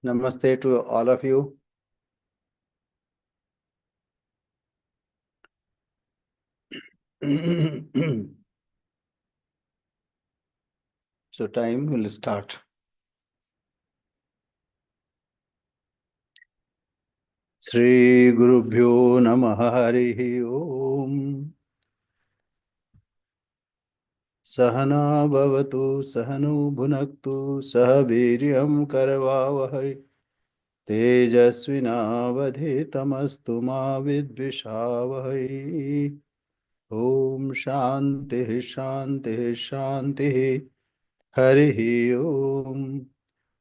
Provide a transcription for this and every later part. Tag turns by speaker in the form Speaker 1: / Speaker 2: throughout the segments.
Speaker 1: Namaste to all of you. So time will start. Shri Gurubhyo Namaha Harihi Om. Sahana Bhavatu Sahanu Bhunaktu Sahaviryam Karavavahai Tejasvinavadhitamastu ma vidvishavahai. Om Shanti Shanti Shanti Harihi Om.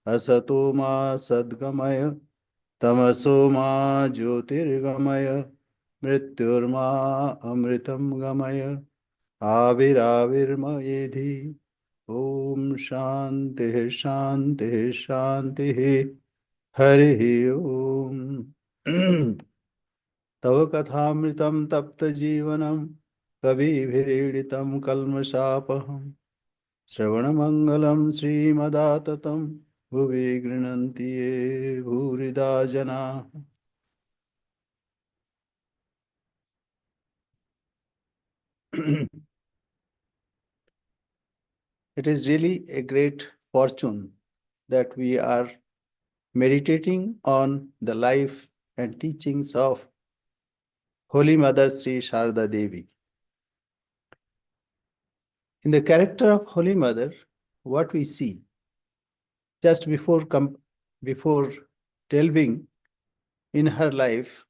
Speaker 1: Asato ma Sadgamaya Tamaso ma Jyotirgamaya Mrityurma Amritam Gamaya Aviravirmayedhi. Om Shanti Shanti Shanti Harihi Om. Tava kathamritam tapta jivanam kabibhiriditam kalmashapaham Shravanamangalam Srimadaatatam Bhuvi Grinanti Ye Bhurida Jana. It is really a great fortune that we are meditating on the life and teachings of Holy Mother Sri Sarada Devi. In the character of Holy Mother, what we see just before delving in her life,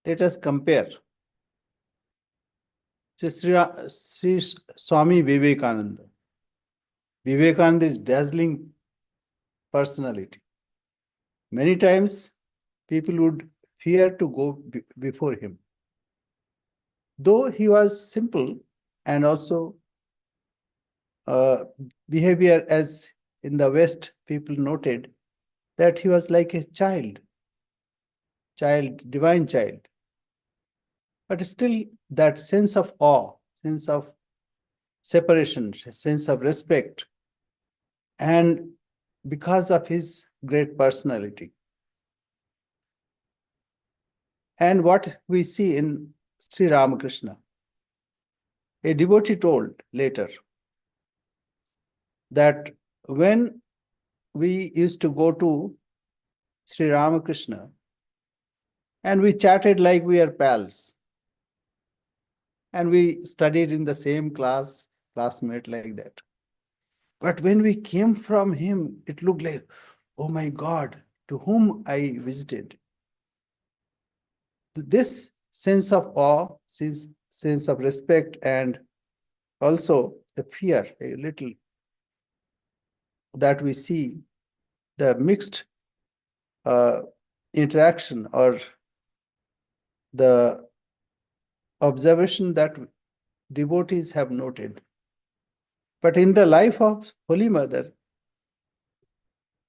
Speaker 1: let us compare Sri Swami Vivekananda. Vivekananda is dazzling personality. Many times people would fear to go before him. Though he was simple and also behavior, as in the West people noted, that he was like a child, divine child. But still that sense of awe, sense of separation, sense of respect, and because of his great personality. And what we see in Sri Ramakrishna, a devotee told later that when we used to go to Sri Ramakrishna and we chatted like we are pals, and we studied in the same classmate like that. But when we came from him, it looked like, oh my God, to whom I visited. This sense of awe, sense of respect, and also the fear, a little, that we see, the mixed interaction or the observation that devotees have noted. But in the life of Holy Mother,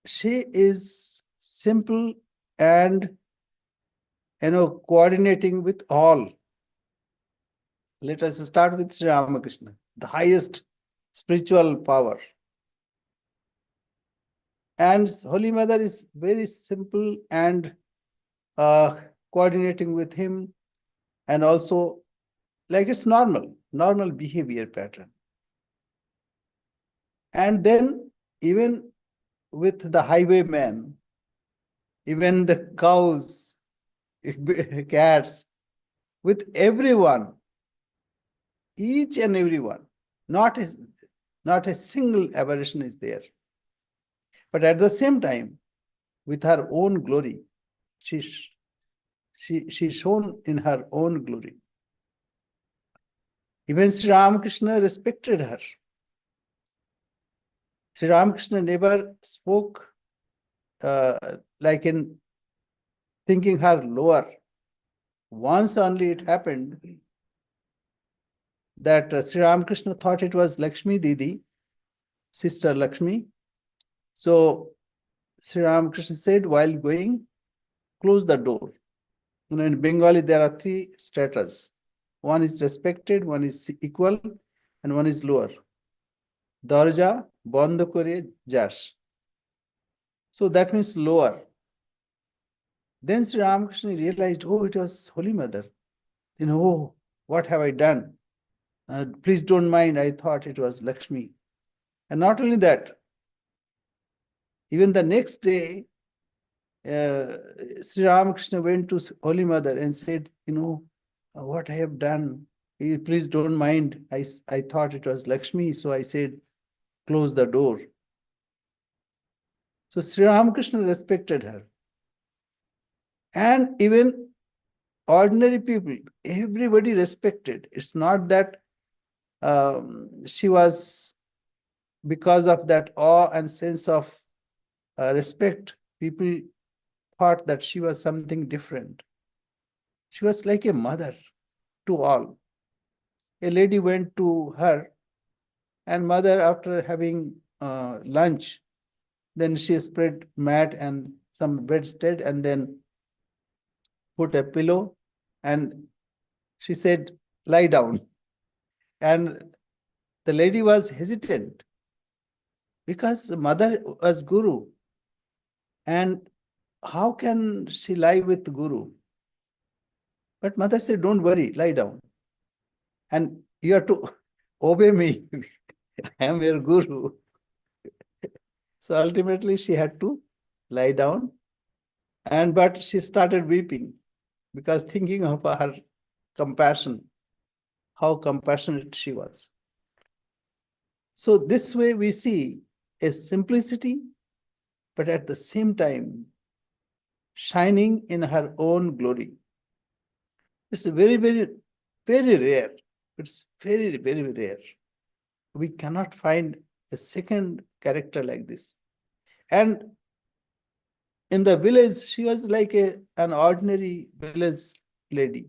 Speaker 1: she is simple and coordinating with all. Let us start with Sri Ramakrishna, the highest spiritual power. And Holy Mother is very simple and coordinating with him, and also like it's normal behavior pattern. And then even with the highwayman, even the cows, cats, with everyone, each and everyone, not a single aberration is there. But at the same time, with her own glory, she shone in her own glory. Even Sri Ramakrishna respected her. Sri Ramakrishna never spoke like in thinking her lower. Once only it happened that Sri Ramakrishna thought it was Lakshmi Didi, sister Lakshmi. So Sri Ramakrishna said, while going, close the door. In Bengali, there are three stratas. One is respected, one is equal, and one is lower. Darja বন্ধ করে যাস. So that means lower. Then Sri Ramakrishna realized, oh, it was Holy Mother. Oh, what have I done? Please don't mind, I thought it was Lakshmi. And not only that, even the next day, Sri Ramakrishna went to Holy Mother and said, what I have done, please don't mind. I thought it was Lakshmi, so I said, close the door. So Sri Ramakrishna respected her. And even ordinary people, everybody respected. It's not that she was, because of that awe and sense of respect, people thought that she was something different. She was like a mother to all. A lady went to her, and mother, after having lunch, then she spread mat and some bedstead and then put a pillow, and she said, lie down. And the lady was hesitant because mother was Guru. And how can she lie with Guru? But mother said, don't worry, lie down. And you have to obey me. I am your Guru. So ultimately she had to lie down. But she started weeping because thinking of her compassion, how compassionate she was. So this way we see a simplicity, but at the same time, shining in her own glory. It's very, very, very rare. It's very, very rare. We cannot find a second character like this. And in the village, she was like an ordinary village lady.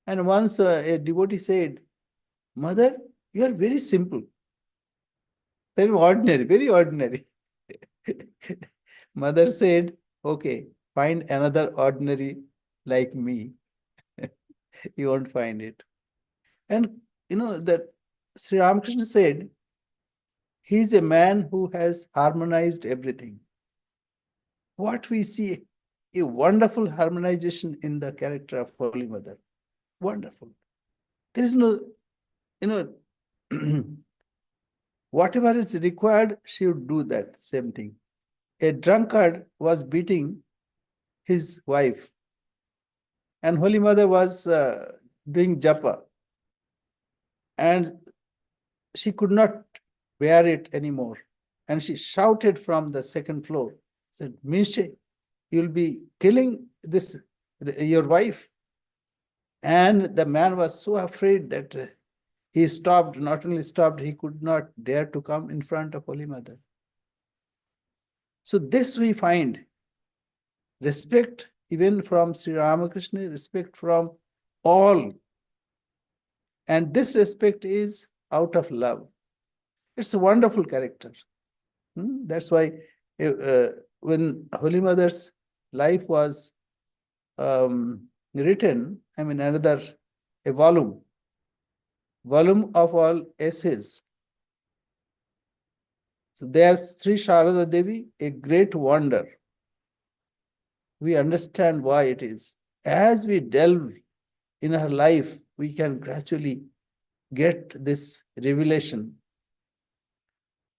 Speaker 1: And once a devotee said, Mother, you are very simple. Very ordinary, very ordinary. Mother said, okay, find another ordinary like me. You won't find it. And that Sri Ramakrishna said, he is a man who has harmonized everything. What we see, a wonderful harmonization in the character of Holy Mother. Wonderful. There is no, whatever is required, she would do that same thing. A drunkard was beating his wife, and Holy Mother was doing japa, and she could not bear it anymore, and she shouted from the second floor, said, Mishe, you'll be killing your wife. And the man was so afraid that he stopped. Not only stopped, he could not dare to come in front of Holy Mother. So this we find respect even from Sri Ramakrishna, respect from all. And this respect is out of love. It's a wonderful character. That's why when Holy Mother's life was written, a volume of all essays. So there's Sri Sarada Devi, a great wonder. We understand why it is. As we delve in her life, we can gradually get this revelation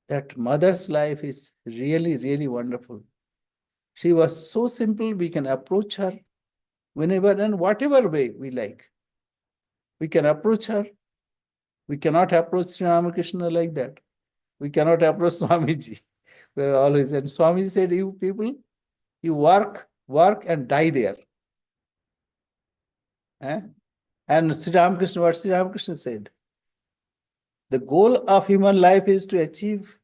Speaker 1: that mother's life is really, really wonderful. She was so simple, we can approach her whenever and whatever way we like. We can approach her. We cannot approach Sri Ramakrishna like that. We cannot approach Swamiji. We're always, and Swamiji said, you people, you work and die there. And Sri Ramakrishna, what Sri Ramakrishna said, the goal of human life is to achieve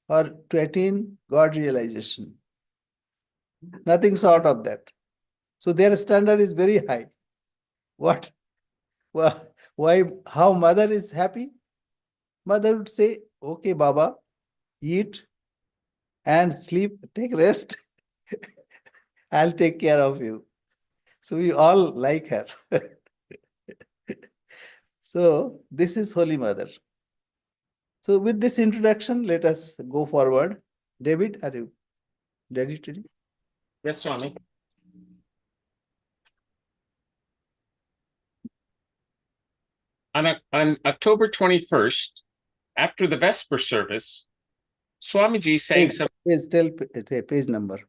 Speaker 1: or to attain God realization. Nothing short of that. So their standard is very high. Why? How mother is happy? Mother would say, okay, Baba, eat and sleep, take rest. I'll take care of you. So we all like her. So this is Holy Mother. So with this introduction, let us go forward. David, are you ready to read?
Speaker 2: Yes, Swami. On October 21st, after the Vesper service, Swamiji sang some.
Speaker 1: Please tell page number.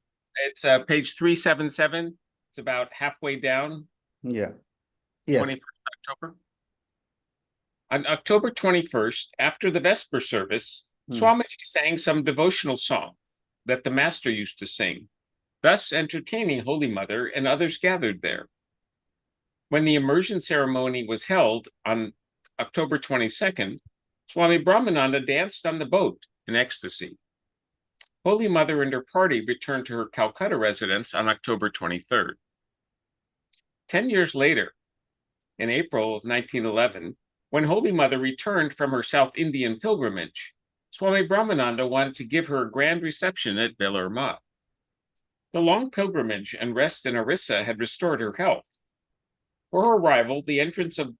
Speaker 2: It's page 377. It's about halfway down.
Speaker 1: Yeah. Yes.
Speaker 2: 21st October. On October 21st, after the Vesper service, Swamiji sang some devotional song that the master used to sing, thus entertaining Holy Mother and others gathered there. When the immersion ceremony was held on October 22nd, Swami Brahmananda danced on the boat in ecstasy. Holy Mother and her party returned to her Calcutta residence on October 23rd. 10 years later, in April of 1911, when Holy Mother returned from her South Indian pilgrimage, Swami Brahmananda wanted to give her a grand reception at Belar Mat. The long pilgrimage and rest in Orissa had restored her health. For her arrival, the entrance of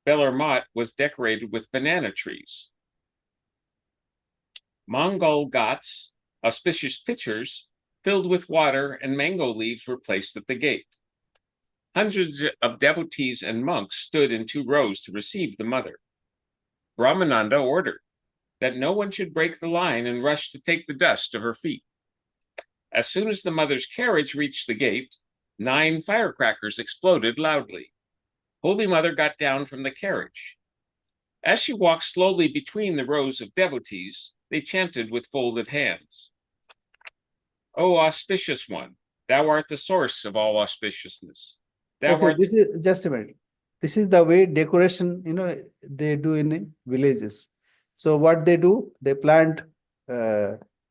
Speaker 2: Belar Mat was decorated with banana trees. Mongol ghats, auspicious pitchers, filled with water and mango leaves were placed at the gate. Hundreds of devotees and monks stood in 2 rows to receive the mother. Brahmananda ordered that no one should break the line and rush to take the dust of her feet. As soon as the mother's carriage reached the gate, 9 firecrackers exploded loudly. Holy Mother got down from the carriage. As she walked slowly between the rows of devotees, they chanted with folded hands. O auspicious one, thou art the source of all auspiciousness.
Speaker 1: This is just a minute. This is the way decoration, they do in villages. So what they do, they plant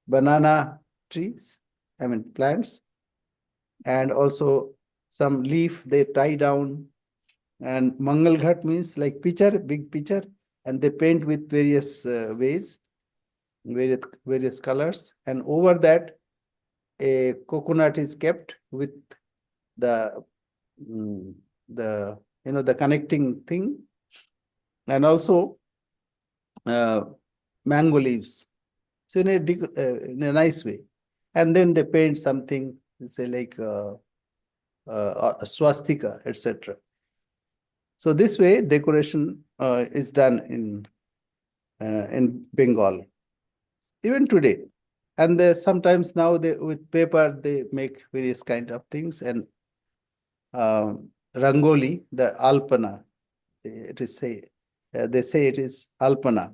Speaker 1: banana trees, plants, and also some leaf they tie down. And Mangal Ghat means like pitcher, big pitcher, and they paint with various ways, various colors. And over that, a coconut is kept with the connecting thing, and also mango leaves. So in a nice way, and then they paint something, say like a swastika, etc. So this way decoration is done in Bengal, even today. And sometimes now with paper they make various kind of things, and rangoli, the alpana, they say it is alpana.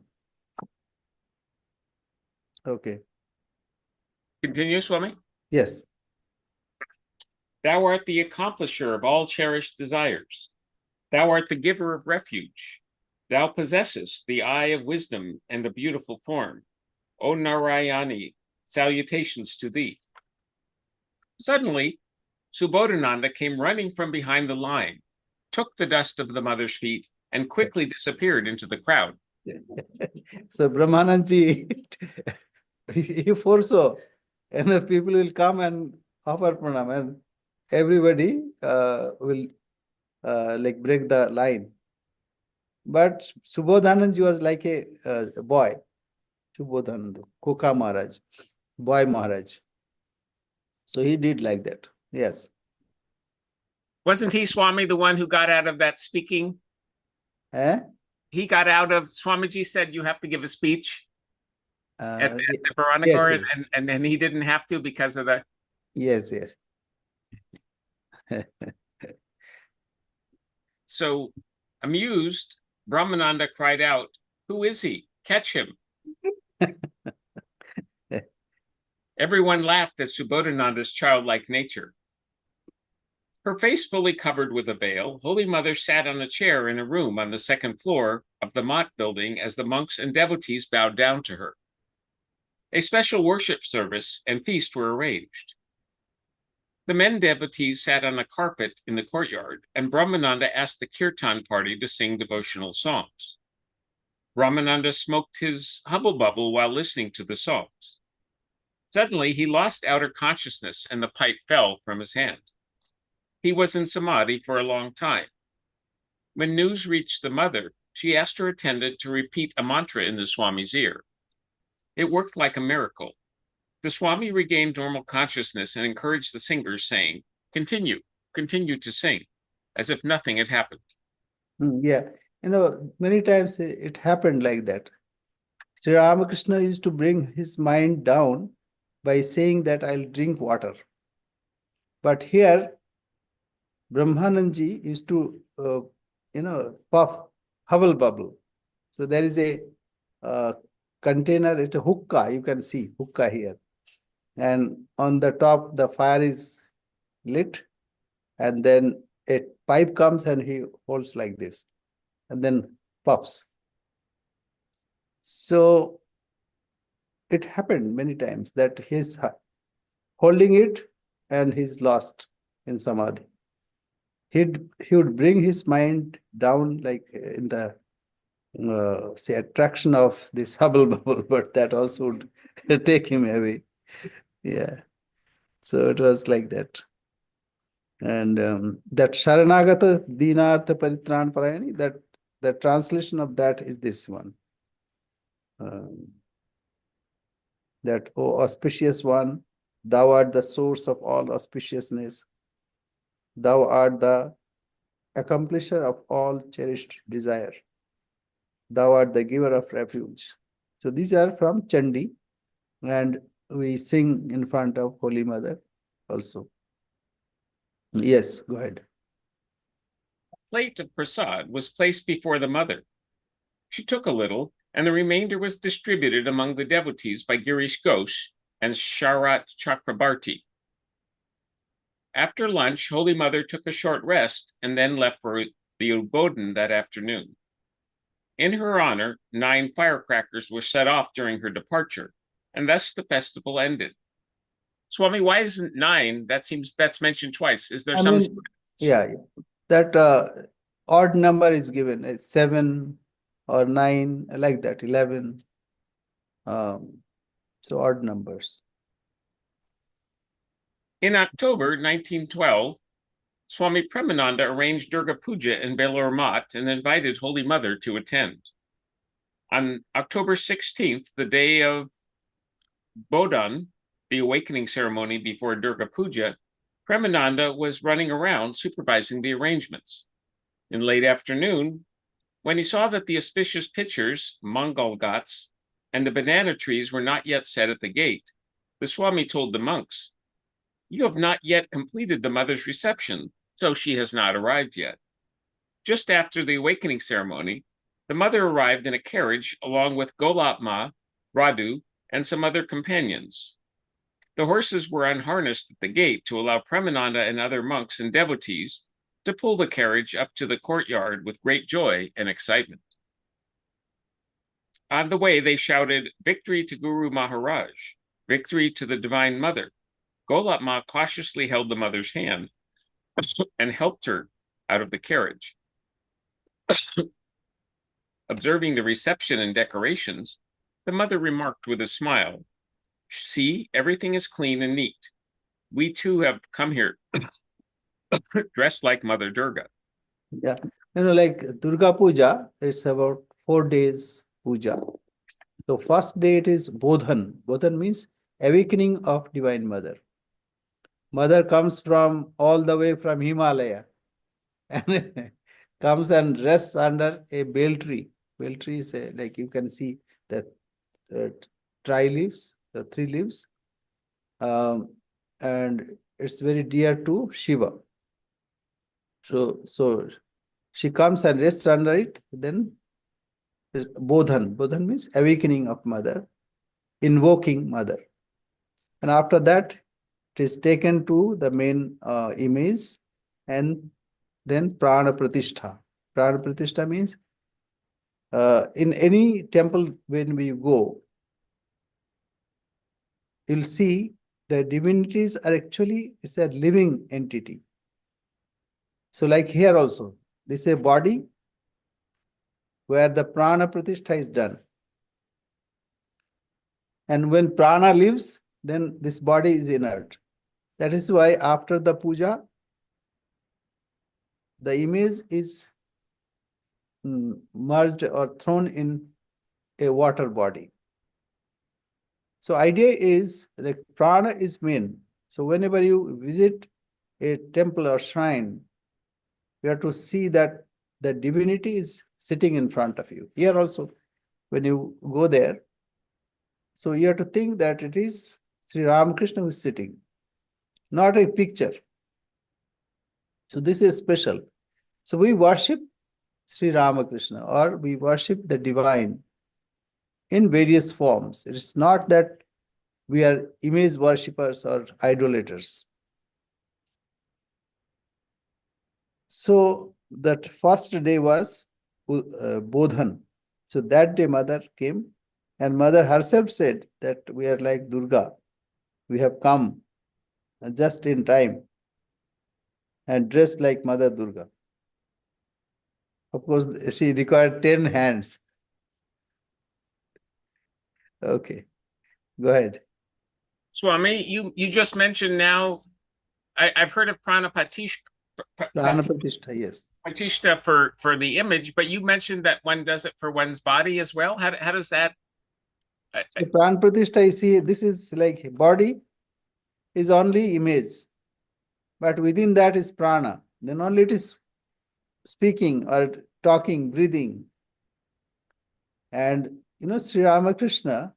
Speaker 1: Okay.
Speaker 2: Continue, Swami.
Speaker 1: Yes.
Speaker 2: Thou art the accomplisher of all cherished desires. Thou art the giver of refuge. Thou possessest the eye of wisdom and a beautiful form. O Narayani, salutations to thee. Suddenly, Subodhananda came running from behind the line, took the dust of the mother's feet, and quickly disappeared into the crowd.
Speaker 1: So Brahmananji, he foresaw enough people will come and offer pranam, and everybody will break the line. But Subodhananji was like a boy. Subodhananda, Koka Maharaj, boy Maharaj. So he did like that. Yes.
Speaker 2: Wasn't he, Swami, the one who got out of that speaking?
Speaker 1: He
Speaker 2: got out of, Swamiji said you have to give a speech at the Bharanagar,
Speaker 1: yes, yes.
Speaker 2: And he didn't have to because of the...
Speaker 1: Yes, yes.
Speaker 2: So, amused, Brahmananda cried out, "Who is he? Catch him." Everyone laughed at Subodhananda's childlike nature. Her face fully covered with a veil, Holy Mother sat on a chair in a room on the 2nd floor of the Mat building as the monks and devotees bowed down to her. A special worship service and feast were arranged. The men devotees sat on a carpet in the courtyard, and Brahmananda asked the kirtan party to sing devotional songs. Brahmananda smoked his hubble-bubble while listening to the songs. Suddenly, he lost outer consciousness and the pipe fell from his hand. He was in samadhi for a long time. When news reached the mother, she asked her attendant to repeat a mantra in the Swami's ear. It worked like a miracle. The Swami regained normal consciousness and encouraged the singers, saying, "Continue, continue to sing," as if nothing had happened.
Speaker 1: Yeah, many times it happened like that. Sri Ramakrishna used to bring his mind down by saying that I'll drink water. But here, Brahmananji used to, puff, hubble bubble. So there is a container, it's a hookah, you can see hookah here. And on the top, the fire is lit, and then a pipe comes and he holds like this, and then puffs. So it happened many times that he's holding it and he's lost in samadhi. He would bring his mind down like in the say attraction of this Hubble bubble, but that also would take him away. Yeah. So it was like that. And that Sharanagata Dinartha Paritran Parayani, that the translation of that is this one. That, O auspicious one, thou art the source of all auspiciousness. Thou art the accomplisher of all cherished desire. Thou art the giver of refuge. So these are from Chandi, and we sing in front of Holy Mother also. Yes, go ahead.
Speaker 2: A plate of prasad was placed before the mother. She took a little, and the remainder was distributed among the devotees by Girish Ghosh and Sharat Chakrabarti. After lunch, Holy Mother took a short rest and then left for the Udbodhan that afternoon. In her honor, 9 firecrackers were set off during her departure, and thus the festival ended. Swami, why isn't 9? That's mentioned twice. Is there
Speaker 1: yeah, that odd number is given. It's 7 or 9, like that, 11. So odd numbers.
Speaker 2: In October 1912, Swami Premananda arranged Durga Puja in Belur Math and invited Holy Mother to attend. On October 16th, the day of Bodhan, the awakening ceremony before Durga Puja, Premananda was running around supervising the arrangements. In late afternoon, when he saw that the auspicious pitchers, Mangal Ghats, and the banana trees were not yet set at the gate, the Swami told the monks, "You have not yet completed the mother's reception, so she has not arrived yet." Just after the awakening ceremony, the mother arrived in a carriage along with Golatma, Radu, and some other companions. The horses were unharnessed at the gate to allow Premananda and other monks and devotees to pull the carriage up to the courtyard with great joy and excitement. On the way, they shouted, "Victory to Guru Maharaj! Victory to the Divine Mother!" Golatma cautiously held the mother's hand and helped her out of the carriage. Observing the reception and decorations, the mother remarked with a smile, "See, everything is clean and neat. We too have come here dressed like Mother Durga."
Speaker 1: Yeah, like Durga Puja, it's about 4 days puja. So first day it is Bodhan. Bodhan means awakening of Divine Mother. Mother comes from all the way from Himalaya and comes and rests under a bale tree. Bale tree is like you can see the tri leaves, the 3 leaves, and it's very dear to Shiva. So she comes and rests under it. Then Bodhan. Bodhan means awakening of Mother, invoking Mother. And after that, it is taken to the main image, and then Prana Pratishtha. Prana Pratishtha means in any temple when we go, you'll see the divinities are actually, it's a living entity. So like here also, this is a body where the Prana Pratishtha is done. And when Prana leaves, then this body is inert. That is why after the puja, the image is merged or thrown in a water body. So idea is like prana is main. So whenever you visit a temple or shrine, you have to see that the divinity is sitting in front of you. Here also, when you go there, so you have to think that it is Sri Ramakrishna who is sitting, not a picture. So this is special. So we worship Sri Ramakrishna, or we worship the divine in various forms. It is not that we are image worshippers or idolaters. So that first day was Bodhan. So that day mother came, and mother herself said that we are like Durga. We have come just in time and dressed like Mother Durga. Of course, she required 10 hands. Okay, go ahead.
Speaker 2: Swami, you just mentioned now, I've heard of Pranapatisha,
Speaker 1: Pranapratishtha, yes.
Speaker 2: Pratishtha for the image, but you mentioned that one does it for one's body as well. How does that?
Speaker 1: So Pranapratishtha, you see, this is like body is only image, but within that is prana. Then only it is speaking or talking, breathing. And Sri Ramakrishna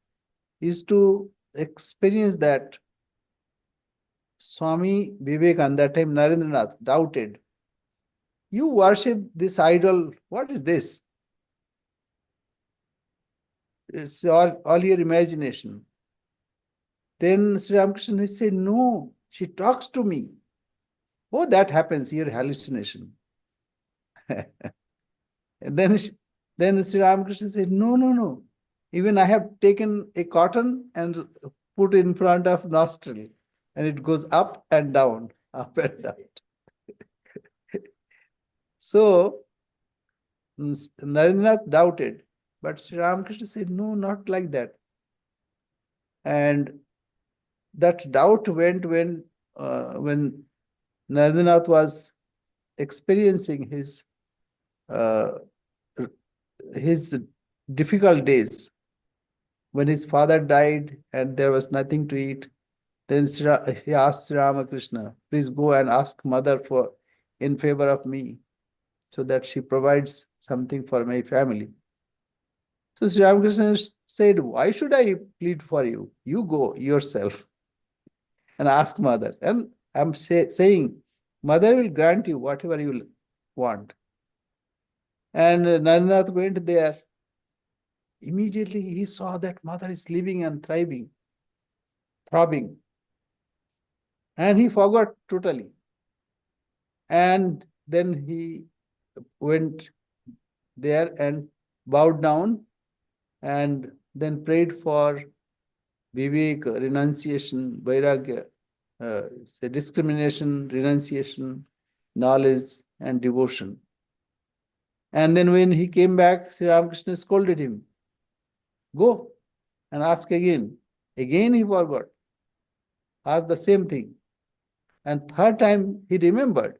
Speaker 1: used to experience that. Swami Vivekananda, that time Narendranath, doubted. You worship this idol. What is this? It's all your imagination. Then Sri Ramakrishna said, no, she talks to me. Oh, that happens, your hallucination. And then Sri Ramakrishna said, no, no, no. Even I have taken a cotton and put in front of nostril, and it goes up and down, up and down. So Narendranath doubted, but Sri Ramakrishna said, no, not like that. And that doubt went when Narendranath was experiencing his difficult days, when his father died and there was nothing to eat. Then he asked Sri Ramakrishna, please go and ask mother in favor of me, so that she provides something for my family. So Sri Ramakrishna said, why should I plead for you? You go yourself and ask mother. And I'm saying, mother will grant you whatever you want. And Narendranath went there. Immediately he saw that mother is living and thriving, throbbing. And he forgot totally. And then he went there and bowed down and then prayed for Vivek, renunciation, vairagya, discrimination, renunciation, knowledge, and devotion. And then when he came back, Sri Ramakrishna scolded him. Go and ask again. Again he forgot. Asked the same thing. And third time he remembered.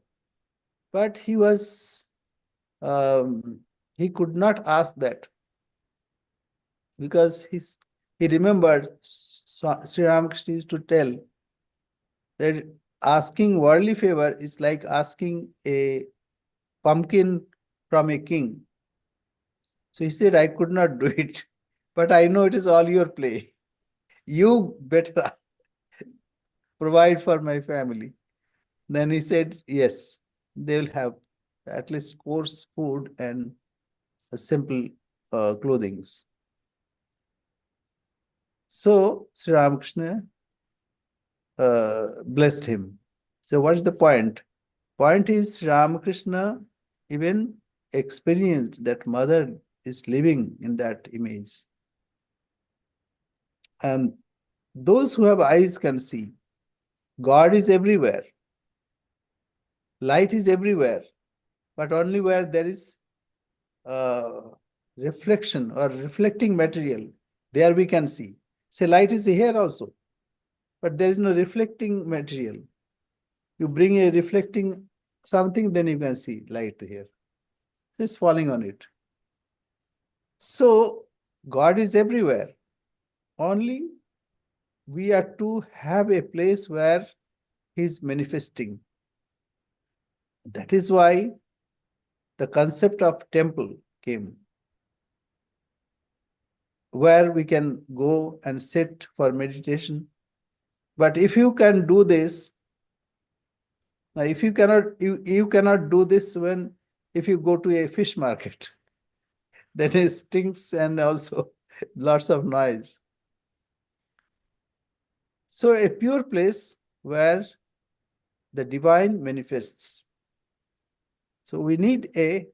Speaker 1: But he could not ask that, because he remembered Sri Ramakrishna used to tell that asking worldly favor is like asking a pumpkin from a king. So he said, I could not do it, but I know it is all your play. You better provide for my family. Then he said, yes, they will have at least coarse food and a simple clothings. So Sri Ramakrishna blessed him. So what is the point? Point is Sri Ramakrishna even experienced that mother is living in that image. And those who have eyes can see. God is everywhere. Light is everywhere. But only where there is reflection or reflecting material, there we can see. Say light is here also, but there is no reflecting material. You bring a reflecting something, then you can see light here. It's falling on it. So God is everywhere. Only we are to have a place where He is manifesting. That is why the concept of temple came, where we can go and sit for meditation. But if you can do this, if you cannot do this when if you go to a fish market, then it stinks and also lots of noise. So a pure place where the divine manifests. So we need a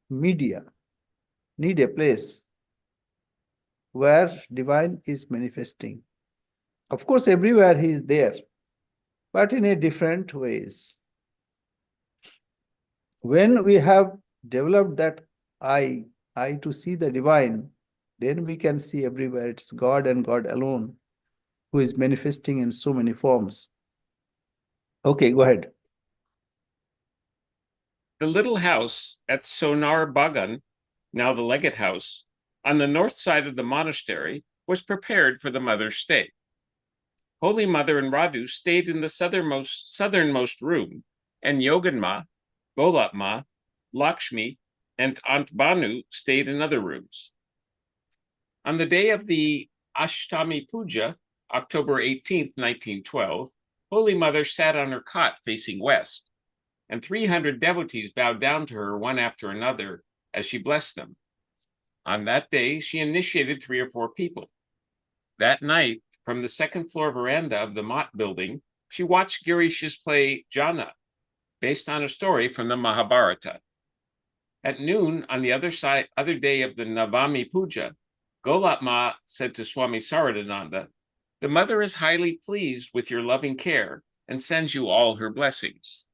Speaker 1: media, need a place where divine is manifesting. Of course, everywhere he is there, but in a different ways. When we have developed that eye to see the divine, then we can see everywhere it's God and God alone who is manifesting in so many forms. Okay, go ahead.
Speaker 2: The little house at Sonar Bagan, now the Legate House, on the north side of the monastery, was prepared for the mother's stay. Holy Mother and Radu stayed in the southernmost room, and Yoganma, Golatma, Lakshmi, and Aunt Banu stayed in other rooms. On the day of the Ashtami Puja, October 18th, 1912, Holy Mother sat on her cot facing west, and 300 devotees bowed down to her one after another as she blessed them. On that day, she initiated 3 or 4 people. That night, from the second floor veranda of the Mott building, she watched Girish's play Jana, based on a story from the Mahabharata. At noon, on the other day of the Navami Puja, Golatma said to Swami Saradananda, "The mother is highly pleased with your loving care and sends you all her blessings."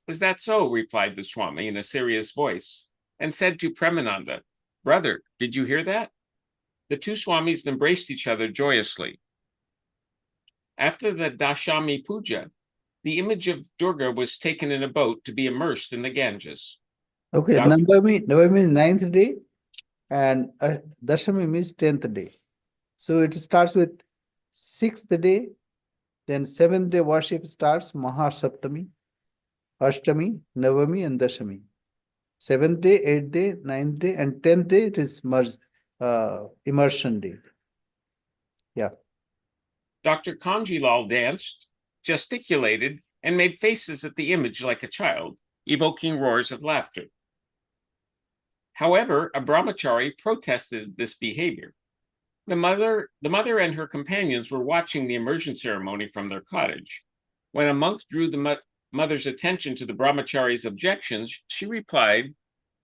Speaker 2: "Is that so?" replied the Swami in a serious voice, and said to Premananda, "Brother, did you hear that?" The 2 Swamis embraced each other joyously. After the Dashami Puja, the image of Durga was taken in a boat to be immersed in the Ganges.
Speaker 1: Okay, Navami means 9th day and Dashami means 10th day. So it starts with 6th day, then 7th day worship starts Mahasaptami, Ashtami, Navami and Dashami. 7th day, 8th day, 9th day and 10th day it is immersion day. Yeah.
Speaker 2: Dr. Kanjilal danced, gesticulated, and made faces at the image like a child, evoking roars of laughter. However, a brahmachari protested this behavior. The mother and her companions were watching the immersion ceremony from their cottage. When a monk drew the mother's attention to the brahmachari's objections, she replied,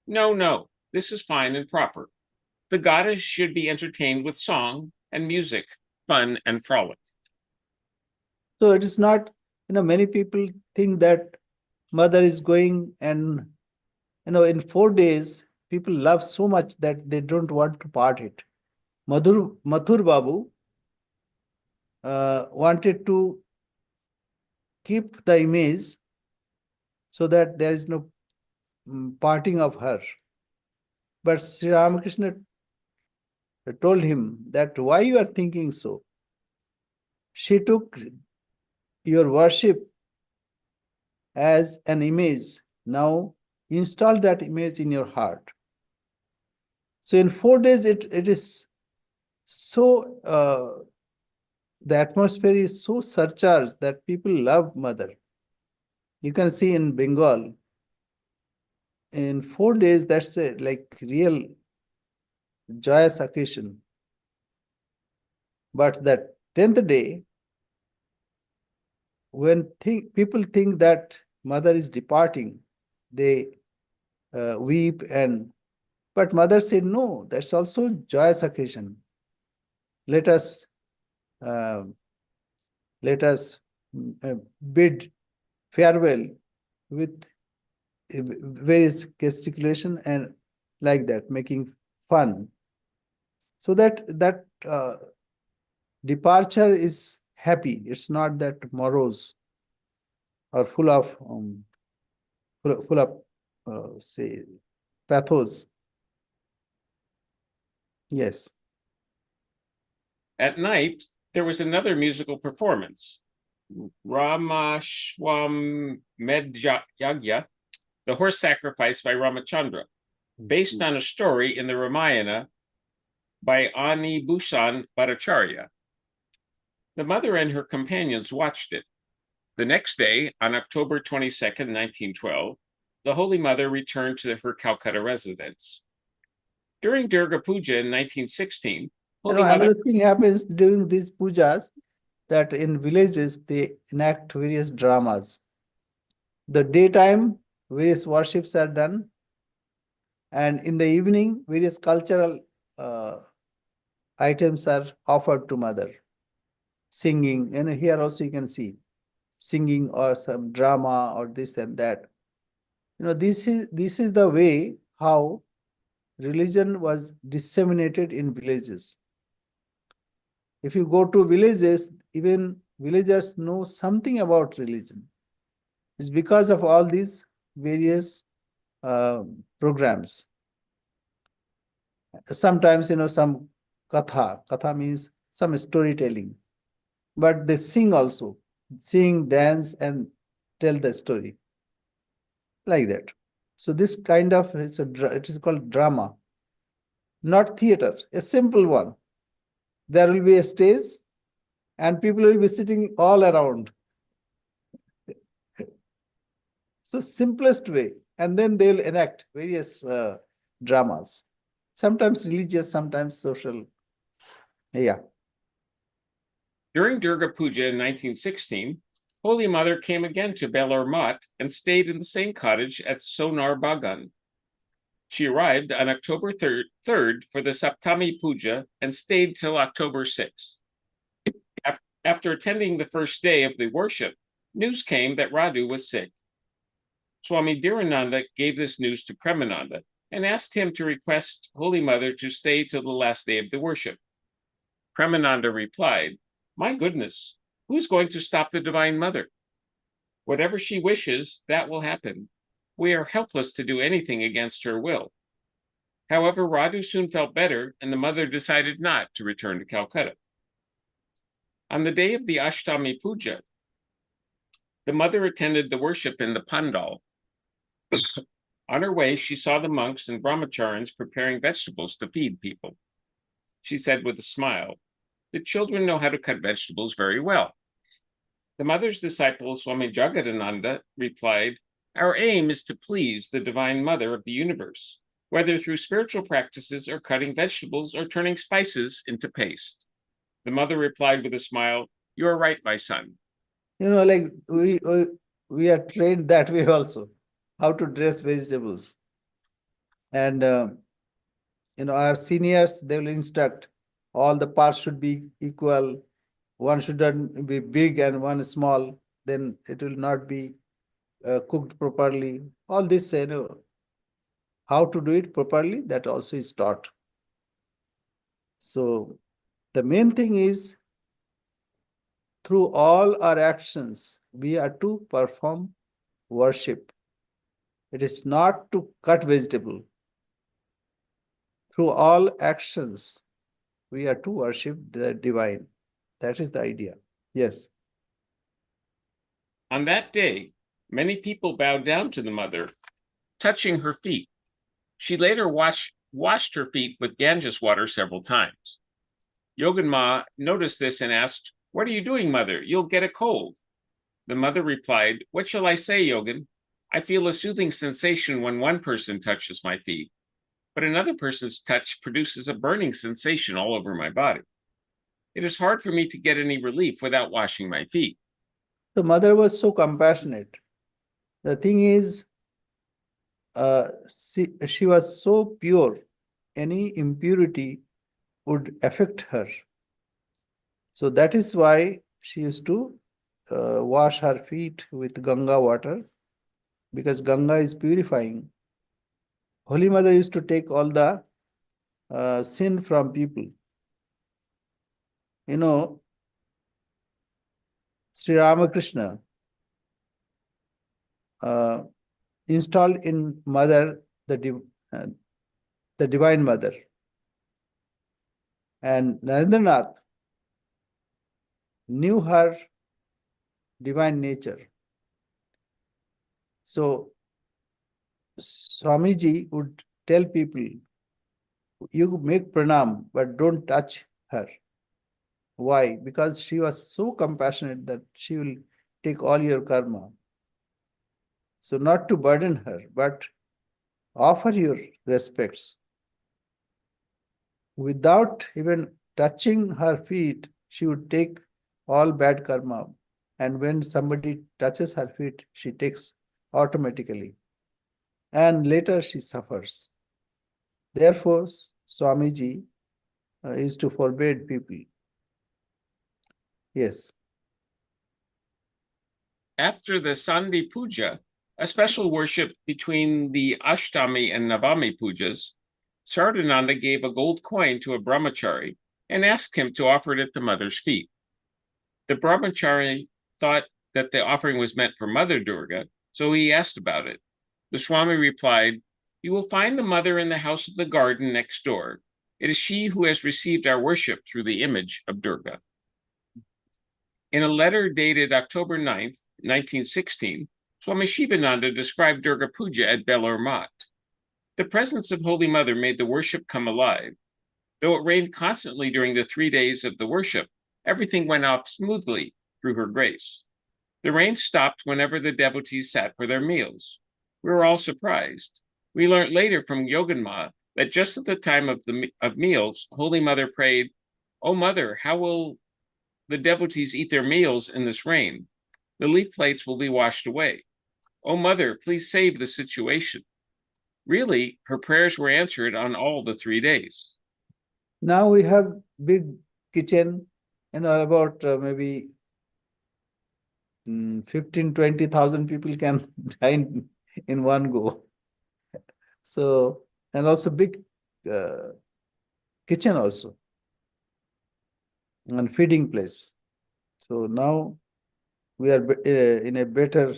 Speaker 2: No, this is fine and proper. The goddess should be entertained with song and music, fun and frolic."
Speaker 1: So it is not, many people think that mother is going and, in 4 days, people love so much that they don't want to part it. Mathur Babu wanted to keep the image so that there is no parting of her. But Sri Ramakrishna told him that why you are thinking so. She took your worship as an image. Now install that image in your heart. So in 4 days, it is so, the atmosphere is so surcharged that people love mother. You can see in Bengal, in 4 days, that's a like real joyous occasion. But that 10th day, when people think that mother is departing, they weep but mother said, no, that's also joyous occasion. Let us uh, bid farewell with various gesticulation and like that, making fun. So that departure is happy. It's not that morose or full of say pathos. Yes.
Speaker 2: At night, there was another musical performance, Ramashwam Yagya, the horse sacrifice by Ramachandra, based on a story in the Ramayana by Ani Bhushan Bhattacharya. The mother and her companions watched it. The next day, on October 22nd, 1912, the Holy Mother returned to her Calcutta residence. During Durga Puja in 1916, Holy Mother...
Speaker 1: Another thing happens during these pujas, that in villages they enact various dramas. The daytime, various worships are done, and in the evening, various cultural items are offered to Mother. Singing, and here also you can see singing or some drama or this and that. This is the way how religion was disseminated in villages. If you go to villages, even villagers know something about religion. It's because of all these various programs. Sometimes, some katha means some storytelling, but they sing also, sing, dance, and tell the story like that. So this kind of, it is called drama, not theater, a simple one. There will be a stage and people will be sitting all around. So simplest way, and then they will enact various dramas, sometimes religious, sometimes social. Yeah.
Speaker 2: During Durga Puja in 1916, Holy Mother came again to Belur Mat and stayed in the same cottage at Sonar Bagan. She arrived on October 3rd for the Saptami Puja and stayed till October 6th. After attending the first day of the worship, news came that Radu was sick. Swami Dhirananda gave this news to Premananda and asked him to request Holy Mother to stay till the last day of the worship. Premananda replied, "My goodness, who's going to stop the Divine Mother? Whatever she wishes, that will happen. We are helpless to do anything against her will." However, Radu soon felt better, and the mother decided not to return to Calcutta. On the day of the Ashtami Puja, the mother attended the worship in the Pandal. On her way, she saw the monks and brahmacharis preparing vegetables to feed people. She said with a smile, "The children know how to cut vegetables very well." The mother's disciple, Swami Jagadananda, replied, "Our aim is to please the Divine Mother of the universe, whether through spiritual practices or cutting vegetables or turning spices into paste." The mother replied with a smile, "You are right, my son."
Speaker 1: Like we are trained that way also, how to dress vegetables. And our seniors, they will instruct all the parts should be equal. One shouldn't be big and one small, then it will not be cooked properly. All this, how to do it properly, that also is taught. So the main thing is, through all our actions, we are to perform worship. It is not to cut vegetable. Through all actions, we are to worship the divine. That is the idea. Yes.
Speaker 2: On that day, many people bowed down to the mother, touching her feet. She later washed her feet with Ganges water several times. Yogan Ma noticed this and asked, "What are you doing, mother? You'll get a cold." The mother replied, "What shall I say, Yogan? I feel a soothing sensation when one person touches my feet, but another person's touch produces a burning sensation all over my body. It is hard for me to get any relief without washing my feet."
Speaker 1: The mother was so compassionate. The thing is, she was so pure, any impurity would affect her. So that is why she used to wash her feet with Ganga water, because Ganga is purifying. Holy Mother used to take all the sin from people. Sri Ramakrishna installed in Mother the Divine Mother. And Narendranath knew her divine nature. So Swamiji would tell people, you make pranam, but don't touch her. Why? Because she was so compassionate that she will take all your karma. So not to burden her, but offer your respects. Without even touching her feet, she would take all bad karma. And when somebody touches her feet, she takes automatically. And later she suffers. Therefore, Swamiji used to forbid people. Yes.
Speaker 2: After the Sandhi Puja, a special worship between the Ashtami and Navami pujas, Saradananda gave a gold coin to a brahmachari and asked him to offer it at the mother's feet. The brahmachari thought that the offering was meant for Mother Durga, so he asked about it. The Swami replied, "You will find the mother in the house of the garden next door. It is she who has received our worship through the image of Durga." In a letter dated October 9th, 1916, Swami Shivananda described Durga Puja at Belur Math. The presence of Holy Mother made the worship come alive. Though it rained constantly during the 3 days of the worship, everything went off smoothly through her grace. The rain stopped whenever the devotees sat for their meals. We were all surprised. We learned later from Yoganma that just at the time of meals, Holy Mother prayed, "O Mother, how will the devotees eat their meals in this rain? The leaf plates will be washed away. O Mother, please save the situation." Really, her prayers were answered on all the 3 days.
Speaker 1: Now we have big kitchen, about maybe 15,000-20,000 people can dine in one go. So, and also big kitchen also, and feeding place. So now we are in a better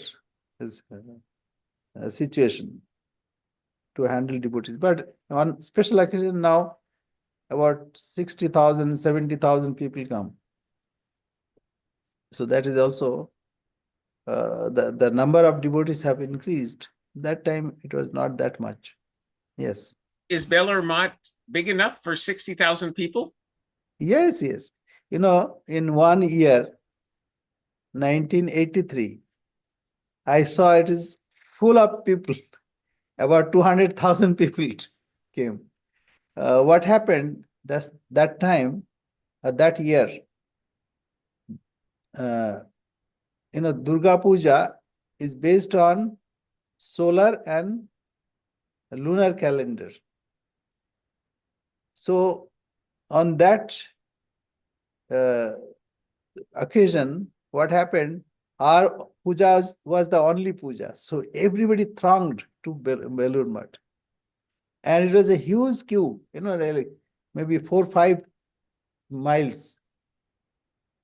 Speaker 1: situation to handle devotees. But on special occasion now, about 60,000, 70,000 people come. So that is also the number of devotees have increased. That time it was not that much. Yes.
Speaker 2: Is Belur Math big enough for 60,000 people?
Speaker 1: Yes, yes. In 1 year, 1983, I saw it is full of people. About 200,000 people came. What happened that time, that year, Durga Puja is based on solar and lunar calendar. So on that occasion, what happened? Our puja was the only puja. So everybody thronged to Belur Math. And it was a huge queue, really, maybe 4-5 miles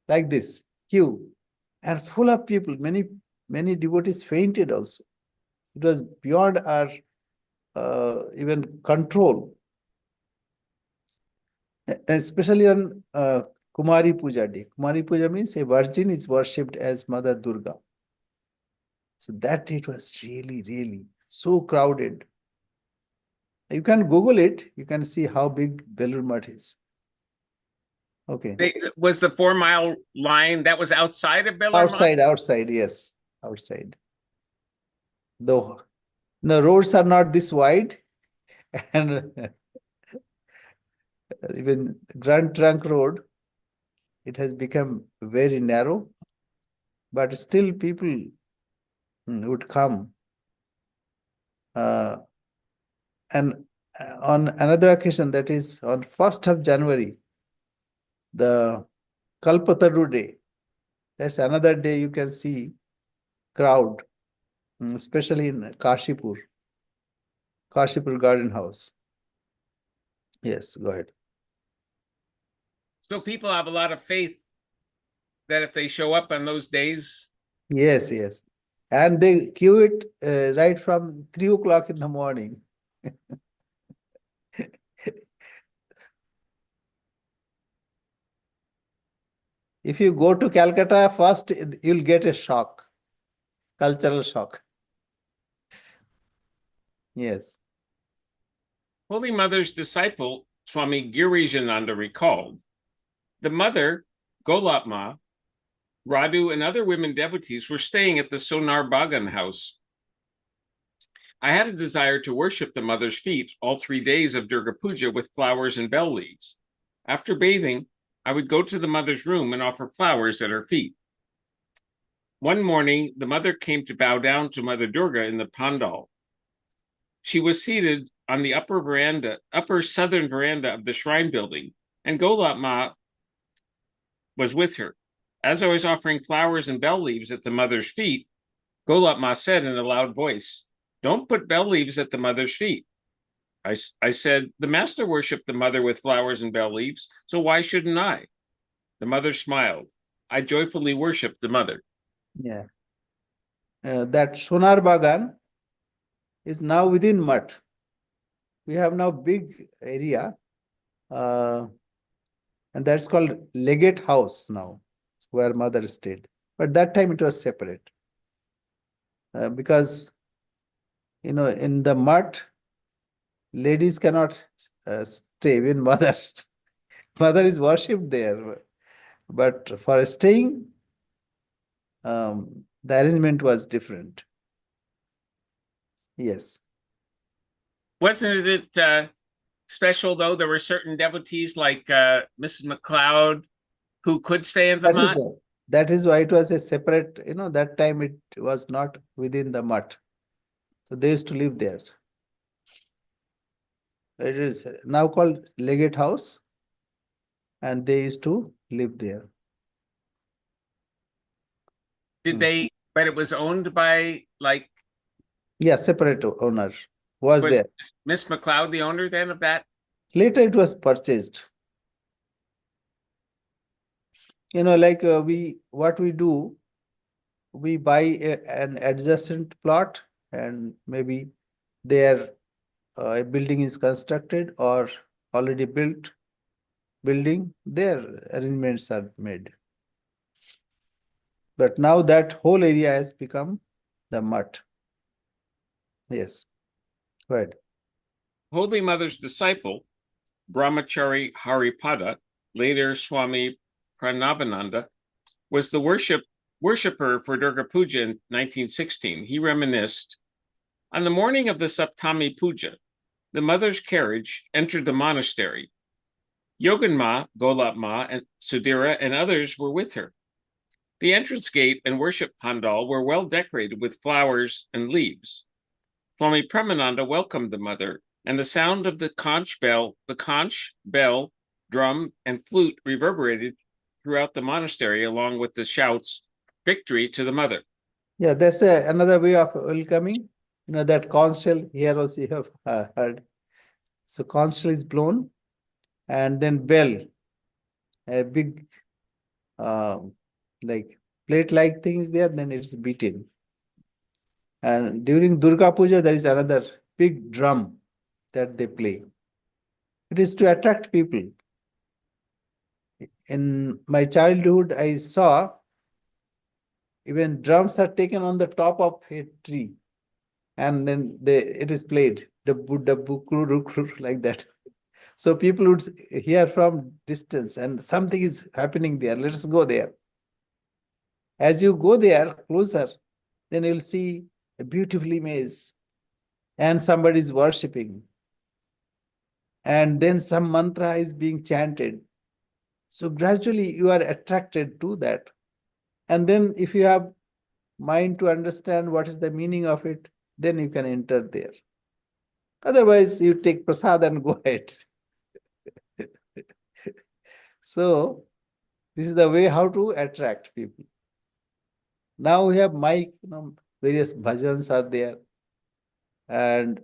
Speaker 1: like this queue, and full of people. Many devotees fainted also. It was beyond our even control, especially on Kumari Puja day. Kumari Puja means a virgin is worshipped as Mother Durga. So that it was really, really so crowded. You can Google it. You can see how big Belur Math is. Okay.
Speaker 2: Was the 4-mile line that was outside of Belur Math?
Speaker 1: Outside, yes, outside. Though the roads are not this wide, and even Grand Trunk Road, it has become very narrow, but still people would come. And on another occasion, that is on 1st of January, the Kalpataru day, that's another day you can see crowd, especially in Kashipur Garden House. Yes, go ahead.
Speaker 2: So people have a lot of faith that if they show up on those days.
Speaker 1: Yes, yes. And they queue it right from 3 o'clock in the morning. If you go to Calcutta first, you'll get a shock, cultural shock. Yes.
Speaker 2: Holy Mother's disciple, Swami Girijananda, recalled, the mother, Golatma, Radu, and other women devotees were staying at the Sonar Bagan house. I had a desire to worship the mother's feet all 3 days of Durga Puja with flowers and bell leaves. After bathing, I would go to the mother's room and offer flowers at her feet. One morning, the mother came to bow down to Mother Durga in the pandal. She was seated on the upper southern veranda of the shrine building, and Golatma was with her. As I was offering flowers and bell leaves at the mother's feet, Golatma said in a loud voice, "Don't put bell leaves at the mother's feet." I said, "The master worshipped the mother with flowers and bell leaves, so why shouldn't I?" The mother smiled. I joyfully worshiped the mother.
Speaker 1: Yeah. That Sonar Bagan is now within Mutt. We have now big area, and that's called Legate House now, where mother stayed. But that time it was separate. Because, in the Mutt, ladies cannot stay with mother. Mother is worshipped there. But for staying, the arrangement was different. Yes.
Speaker 2: Wasn't it special, though? There were certain devotees like Mrs. McLeod who could stay in the Mutt.
Speaker 1: That is why it was a separate, that time it was not within the Mutt. So they used to live there. It is now called Legate House, and they used to live there.
Speaker 2: Did they, but it was owned by
Speaker 1: Yeah, separate owner was there.
Speaker 2: Miss McLeod the owner then of that?
Speaker 1: Later it was purchased. What we do, we buy an adjacent plot, and maybe there a building is constructed or already built building, there arrangements are made. But now that whole area has become the Mutt. Yes. Go ahead.
Speaker 2: Holy Mother's disciple, Brahmachari Haripada, later Swami Pranavananda, was the worshipper for Durga Puja in 1916. He reminisced, on the morning of the Saptami Puja, the mother's carriage entered the monastery. Yoganma, Golatma, and Sudhira and others were with her. The entrance gate and worship pandal were well decorated with flowers and leaves. Swami Premananda welcomed the mother, and the sound of the conch bell, drum, and flute reverberated throughout the monastery, along with the shouts, "Victory to the mother."
Speaker 1: Yeah, that's another way of welcoming. That conch shell, here also you have heard. So conch shell is blown, and then bell, a big like plate-like thing is there, then it's beaten. And during Durga Puja, there is another big drum that they play. It is to attract people. In my childhood, I saw even drums are taken on the top of a tree, and then it is played, dabbu dabbu kru kru, like that. So people would hear from distance, and something is happening there. Let us go there. As you go there closer, then you'll see a beautiful image, and somebody is worshipping, and then some mantra is being chanted. So gradually you are attracted to that. And then if you have mind to understand what is the meaning of it, then you can enter there. Otherwise, you take prasad and go ahead. So this is the way how to attract people. Now we have mic, various bhajans are there, and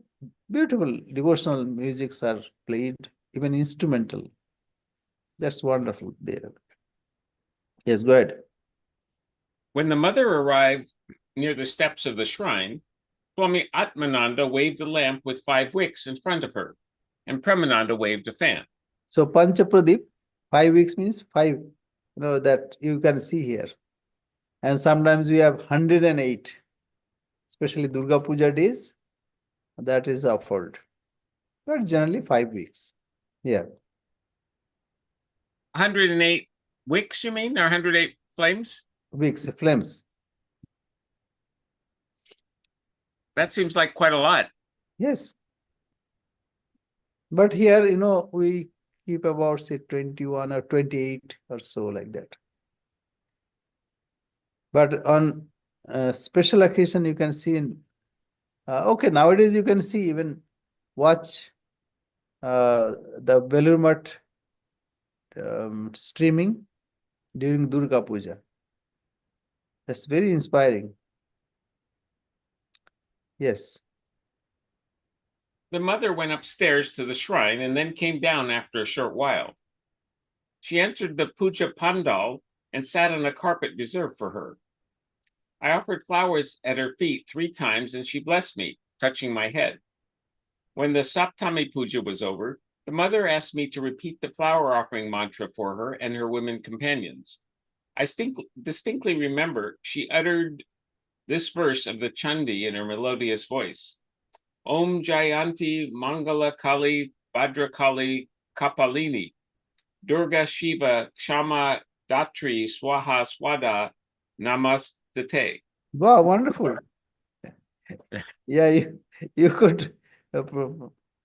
Speaker 1: beautiful devotional musics are played, even instrumental. That's wonderful there. Yes, go ahead.
Speaker 2: When the mother arrived near the steps of the shrine, Swami Atmananda waved a lamp with 5 wicks in front of her, and Premananda waved a fan.
Speaker 1: So Pancha Pradip, 5 wicks means 5 that you can see here. And sometimes we have 108, especially Durga Puja days, that is offered. But generally 5 weeks. Yeah,
Speaker 2: 108 wicks, you mean, or 108 flames?
Speaker 1: weeks, flames.
Speaker 2: That seems like quite a lot.
Speaker 1: Yes. But here, we keep about, say, 21 or 28 or so, like that. But on special occasion, you can see okay, nowadays you can see, even watch the Belur Math streaming during Durga Puja. That's very inspiring. Yes.
Speaker 2: The mother went upstairs to the shrine and then came down after a short while. She entered the puja pandal and sat on a carpet reserved for her. I offered flowers at her feet 3 times and she blessed me, touching my head. When the Saptami puja was over, the mother asked me to repeat the flower offering mantra for her and her women companions. I distinctly remember she uttered this verse of the Chandi in her melodious voice. Om Jayanti Mangala Kali Bhadrakali Kapalini Durga Shiva Kshama Datri Swaha Swada Namastate.
Speaker 1: Wow, wonderful. Yeah, you could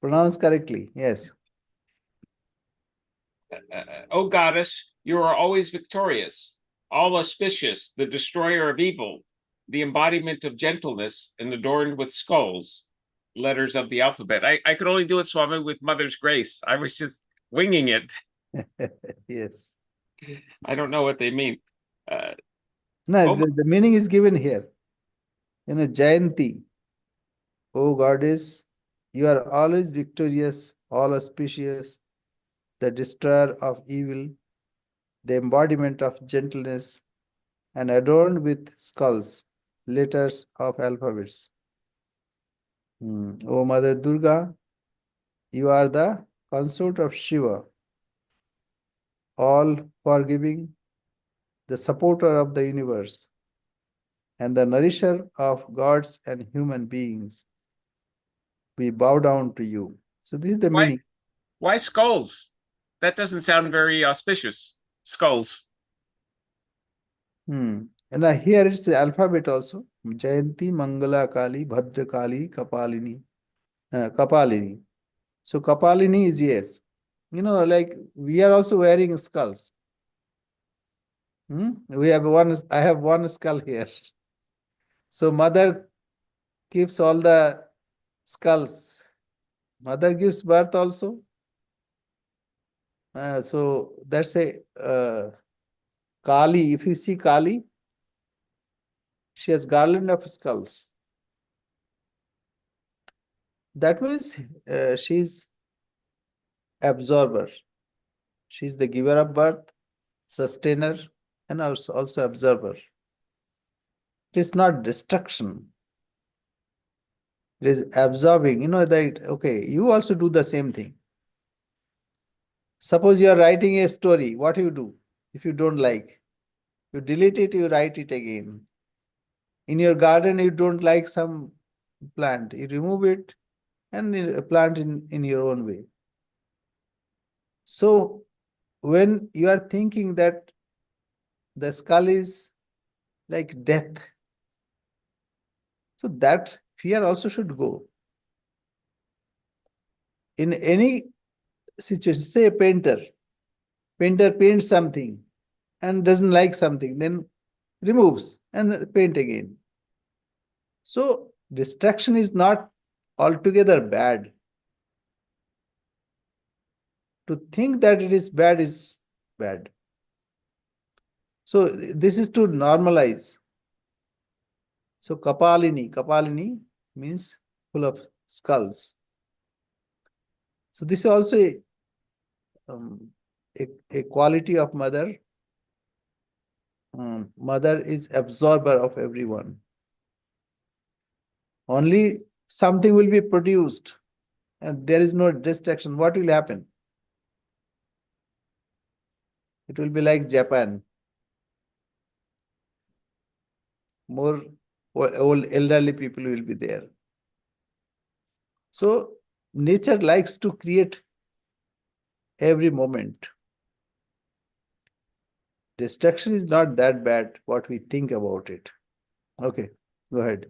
Speaker 1: pronounce correctly. Yes.
Speaker 2: O goddess, you are always victorious, all auspicious, the destroyer of evil, the embodiment of gentleness, and adorned with skulls, letters of the alphabet. I could only do it, Swami, with Mother's grace. I was just winging it.
Speaker 1: Yes.
Speaker 2: I don't know what they mean.
Speaker 1: No, the meaning is given here. Jayanti, O goddess, you are always victorious, all auspicious, the destroyer of evil, the embodiment of gentleness, and adorned with skulls, letters of alphabets. O Mother Durga, you are the consort of Shiva, all forgiving, the supporter of the universe, and the nourisher of gods and human beings. We bow down to you. So this is the meaning.
Speaker 2: Why skulls? That doesn't sound very auspicious. Skulls.
Speaker 1: And here it's the alphabet also. Jayanti, Mangala Kali, Bhadra Kali, Kapalini. Kapalini. So Kapalini is yes. Like we are also wearing skulls. We have I have one skull here. So mother keeps all the skulls. Mother gives birth also. So that's a Kali. If you see Kali, she has garland of skulls. That means she's absorber. She's the giver of birth, sustainer, and also observer. It is not destruction. It is absorbing. That, okay, you also do the same thing. Suppose you are writing a story. What do you do if you don't like? You delete it, you write it again. In your garden, you don't like some plant. You remove it and plant in your own way. So when you are thinking that the skull is like death, so that fear also should go. In any situation, say a painter paints something and doesn't like something, then removes and paint again. So destruction is not altogether bad. To think that it is bad. So this is to normalize. So Kapalini means full of skulls. So this is also a quality of mother. Mother is absorber of everyone. Only something will be produced and there is no destruction. What will happen? It will be like Japan. More old elderly people will be there. So nature likes to create every moment. Destruction is not that bad, what we think about it. Okay, go ahead.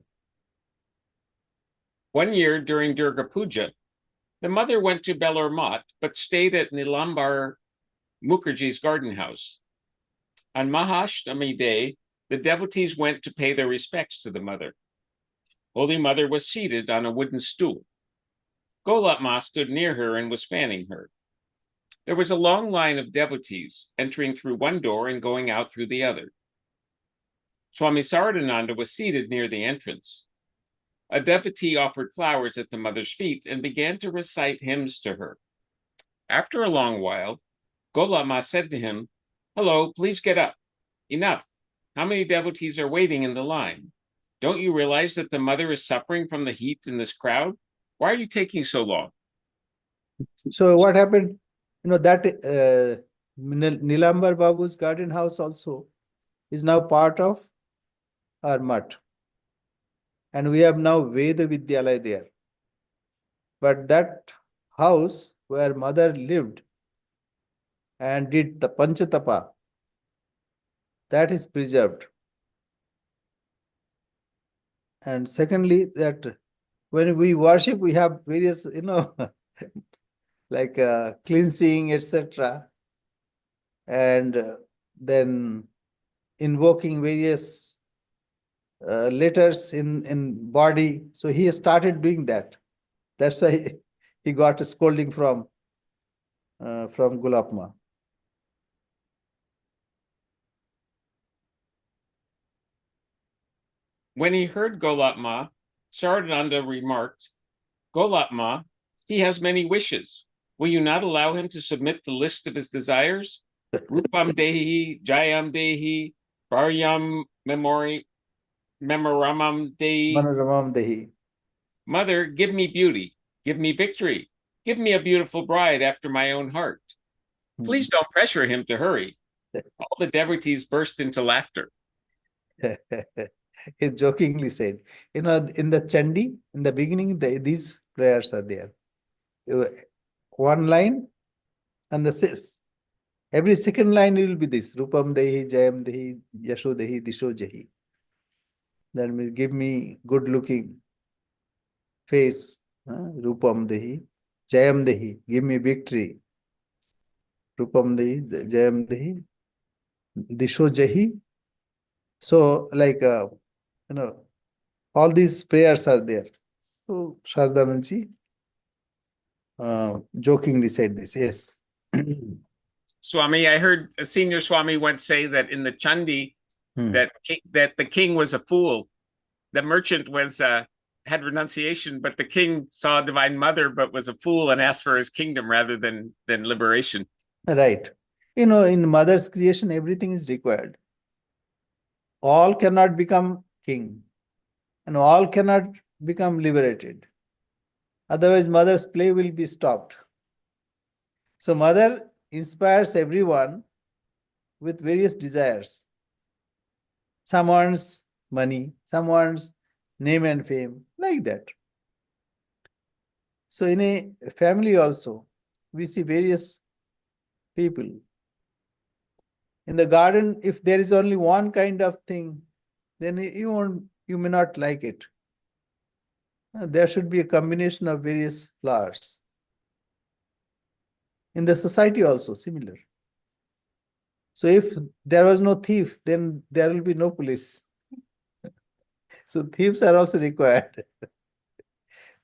Speaker 2: One year during Durga Puja, the mother went to Belur Mat but stayed at Nilambar Mukherjee's garden house. On Mahashtami Day, the devotees went to pay their respects to the mother. Holy Mother was seated on a wooden stool. Golat Ma stood near her and was fanning her. There was a long line of devotees entering through one door and going out through the other. Swami Saradananda was seated near the entrance. A devotee offered flowers at the mother's feet and began to recite hymns to her. After a long while, Golat Ma said to him, "Hello, please get up. Enough. How many devotees are waiting in the line? Don't you realize that the mother is suffering from the heat in this crowd? Why are you taking so long?"
Speaker 1: So what happened? That Nilambar Babu's garden house also is now part of our mutt. And we have now Veda Vidyalaya there. But that house where mother lived and did the Panchatapa, that is preserved. And secondly, that when we worship, we have various, like cleansing, etc. And then invoking various letters in body. So he started doing that. That's why he got a scolding from Gulapma.
Speaker 2: When he heard Golat Ma, Saradananda remarked, "Golat Ma, he has many wishes. Will you not allow him to submit the list of his desires? Rupam Dehi, Jayam Dehi, Varyam Memoramam Dehi.
Speaker 1: Manoramam Dehi.
Speaker 2: Mother, give me beauty, give me victory, give me a beautiful bride after my own heart. Please don't pressure him to hurry." All the devotees burst into laughter.
Speaker 1: He jokingly said, in the Chandi, in the beginning, these prayers are there. One line, and every second line will be this: Rupam Dehi, Jayam Dehi, Yasho Dehi, Disho Jahi. That means give me good looking face. Rupam Dehi, Jayam Dehi, give me victory. Rupam Dehi, Jayam Dehi, Disho Jahi. So, like, all these prayers are there. So, Shardananji jokingly said this, yes.
Speaker 2: Swami, I heard a senior Swami once say that in the Chandi, that the king was a fool. The merchant was had renunciation, but the king saw Divine Mother, but was a fool and asked for his kingdom rather than liberation.
Speaker 1: Right. In mother's creation, everything is required. All cannot become king, and all cannot become liberated. Otherwise, mother's play will be stopped. So, mother inspires everyone with various desires. Some wants money, some wants name and fame, like that. So, in a family also, we see various people. In the garden, if there is only one kind of thing, then you may not like it. There should be a combination of various flowers. In the society also, similar. So if there was no thief, then there will be no police. So thieves are also required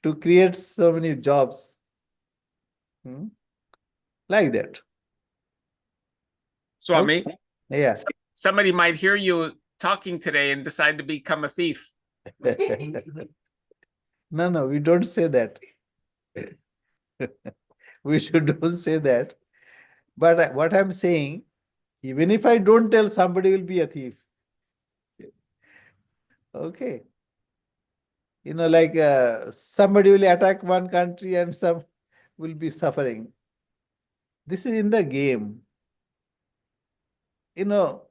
Speaker 1: to create so many jobs. Like that.
Speaker 2: Swami,
Speaker 1: Yeah.
Speaker 2: somebody might hear you talking today and decide to become a thief.
Speaker 1: No, we don't say that. We don't say that. But what I'm saying, even if I don't tell, somebody will be a thief. Okay. Like somebody will attack one country and some will be suffering. This is in the game. to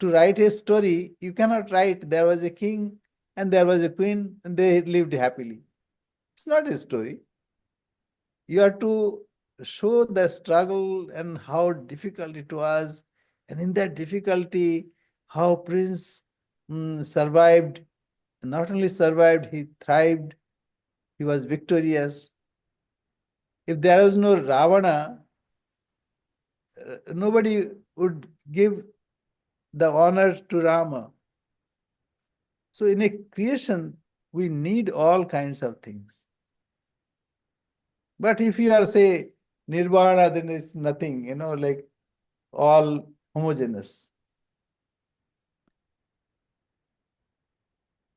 Speaker 1: write a story, you cannot write there was a king and there was a queen and they lived happily. It's not a story. You have to show the struggle and how difficult it was. And in that difficulty, how Prince survived. Not only survived, he thrived. He was victorious. If there was no Ravana, nobody would give the honor to Rama. So in a creation, we need all kinds of things. But if you are, say, nirvana, then it's nothing, like all homogeneous.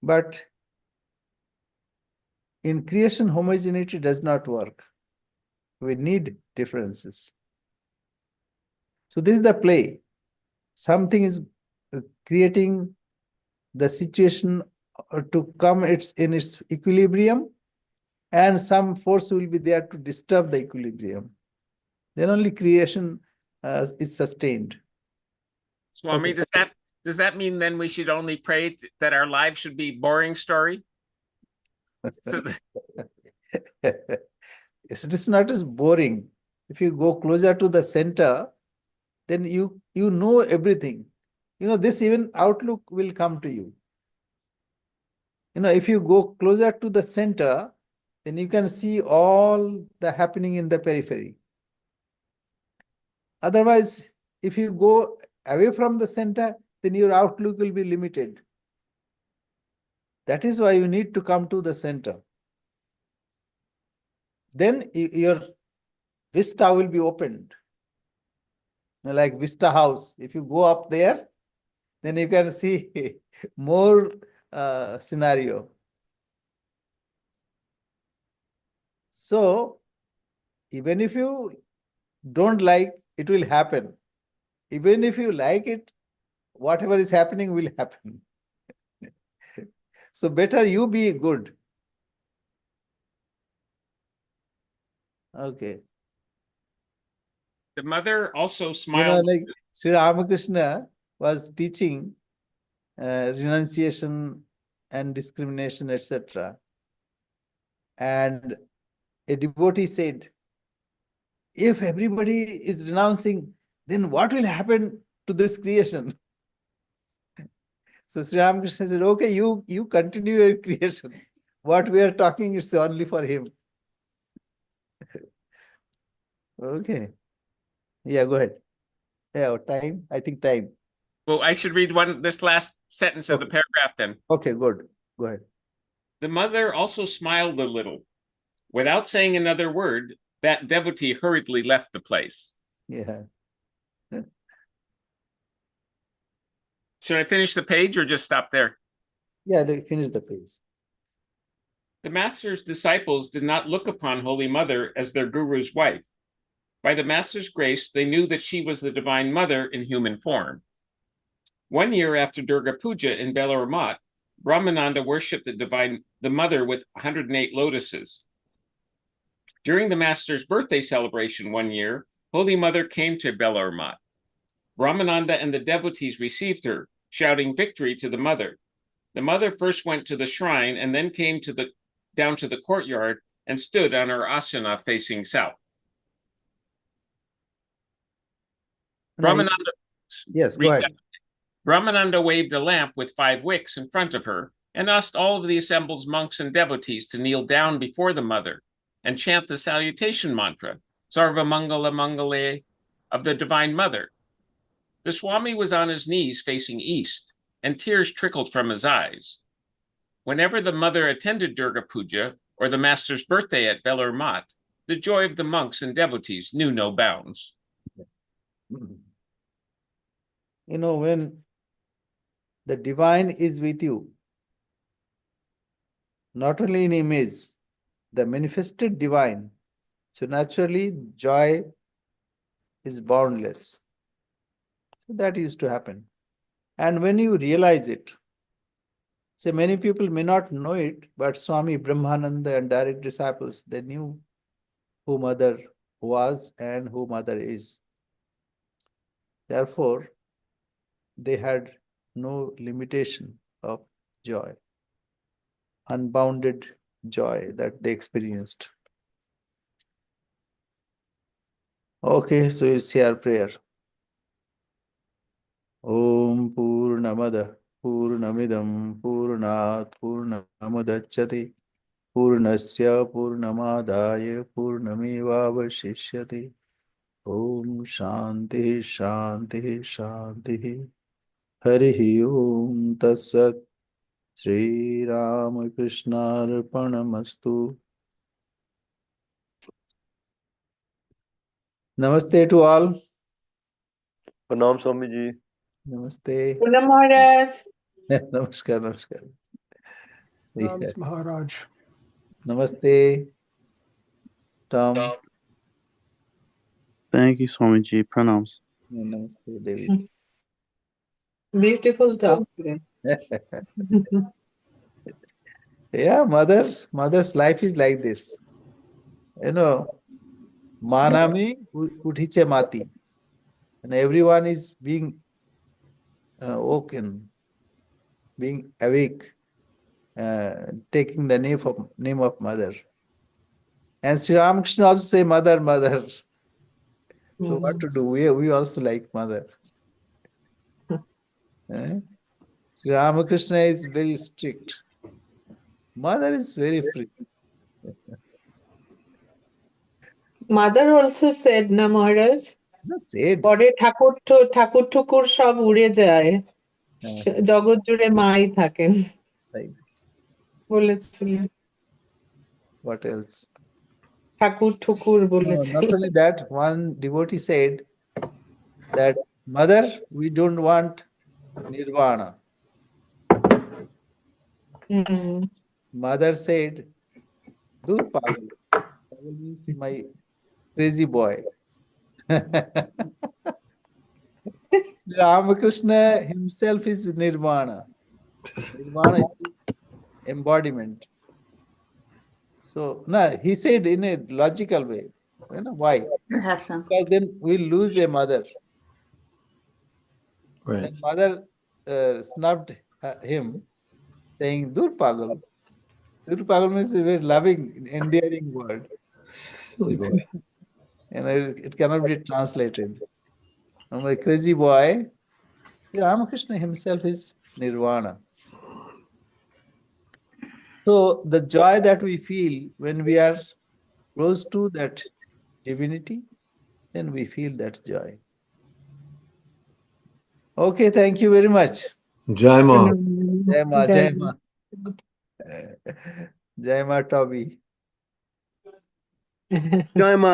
Speaker 1: But in creation, homogeneity does not work. We need differences. So this is the play. Something is creating the situation to come in its equilibrium, and some force will be there to disturb the equilibrium. Then only creation is sustained.
Speaker 2: Swami,
Speaker 1: Okay.
Speaker 2: does that mean then we should only pray that our lives should be boring story? So
Speaker 1: Yes, it is not as boring. If you go closer to the center, then you know everything. This even outlook will come to you. If you go closer to the center, then you can see all the happening in the periphery. Otherwise, if you go away from the center, then your outlook will be limited. That is why you need to come to the center. Then your vista will be opened. Like Vista House. If you go up there, then you can see more scenario. So, even if you don't like, it will happen. Even if you like it, whatever is happening will happen. So better you be good. Okay.
Speaker 2: the mother also smiled.
Speaker 1: Like Sri Ramakrishna was teaching renunciation and discrimination, etc. And a devotee said, if everybody is renouncing, then what will happen to this creation? So Sri Ramakrishna said, okay, you continue your creation. What we are talking is only for him. Okay. Yeah, go ahead. Yeah, time. I think time.
Speaker 2: Well, I should read this last sentence of the paragraph then.
Speaker 1: Okay, good. Go ahead.
Speaker 2: The mother also smiled a little. Without saying another word, that devotee hurriedly left the place.
Speaker 1: Yeah.
Speaker 2: Should I finish the page or just stop there?
Speaker 1: Yeah, finish the page.
Speaker 2: The master's disciples did not look upon Holy Mother as their guru's wife. By the master's grace, they knew that she was the Divine Mother in human form. 1 year after Durga Puja in Belur Math, Brahmananda worshipped the Mother with 108 lotuses. During the master's birthday celebration 1 year, Holy Mother came to Belur Math. Brahmananda and the devotees received her, shouting victory to the Mother. The Mother first went to the shrine and then came down to the courtyard and stood on her asana facing south. Brahmananda,
Speaker 1: yes, go ahead.
Speaker 2: Brahmananda waved a lamp with 5 wicks in front of her and asked all of the assembled monks and devotees to kneel down before the Mother and chant the salutation mantra, Sarva Mangala Mangale, of the Divine Mother. The Swami was on his knees facing east, and tears trickled from his eyes. Whenever the Mother attended Durga Puja or the Master's birthday at Belur Math, the joy of the monks and devotees knew no bounds.
Speaker 1: When the divine is with you, not only in image, the manifested divine, so naturally joy is boundless. So that used to happen. And when you realize it, say many people may not know it, but Swami Brahmananda and direct disciples, they knew who Mother was and who Mother is. Therefore, they had no limitation of joy, unbounded joy that they experienced. Okay, so we'll say our prayer. Om Purnamada Purnamidam Purnat Purnamudachyate Purnasya Purnamadaya Purnamevavashishyate. Om Shanti Shanti Shanti. Harihi Om Tatsat. Sri Ramakrishna Arpanamastu. Namaste to all.
Speaker 3: प्रणाम Swami ji.
Speaker 1: Namaste.
Speaker 4: Purnam Maharaj.
Speaker 1: Namaskar, namaskar.
Speaker 5: Nams Maharaj.
Speaker 1: Namaste, Tom.
Speaker 6: Thank you, Swamiji. Pranams.
Speaker 1: Namaste, David.
Speaker 4: Beautiful talk today.
Speaker 1: Yeah, mother's life is like this. You know, Manami Utiche Mati. And everyone is being woken, being awake, taking the name of mother. And Sri Ramakrishna also say mother, mother. So what to do? We also like mother. Sri Ramakrishna is very strict. Mother is very free.
Speaker 4: Mother also said, na Maharaj,
Speaker 1: Not said.
Speaker 4: পরে ঠাকুর ঠুকুর সব উড়ে যায়, জগৎ জুড়ে মাই থাকেন বলেছিলেন।
Speaker 1: What else?
Speaker 4: Thakur ঠুকুর
Speaker 1: No,
Speaker 4: বলেছিলেন।
Speaker 1: not only that, one devotee said that, mother, we don't want nirvana. Mother said, Dur pagal. Pagal means my crazy boy. Ramakrishna himself is nirvana. Nirvana is embodiment. So, no, he said in a logical way. You know why?
Speaker 7: Have some.
Speaker 1: Because then we'll lose a mother.
Speaker 5: Right.
Speaker 1: And mother snubbed him, saying, Dur pagal. Dur pagal means a very loving, endearing word.
Speaker 5: Silly boy.
Speaker 1: And it cannot be translated. And my crazy boy, Ramakrishna himself is nirvana. So the joy that we feel when we are close to that divinity, then we feel that joy. Okay, thank you very much.
Speaker 5: Jai Ma.
Speaker 1: Jai Ma, Jai Ma. Jai Ma Toby.
Speaker 6: Jai Ma.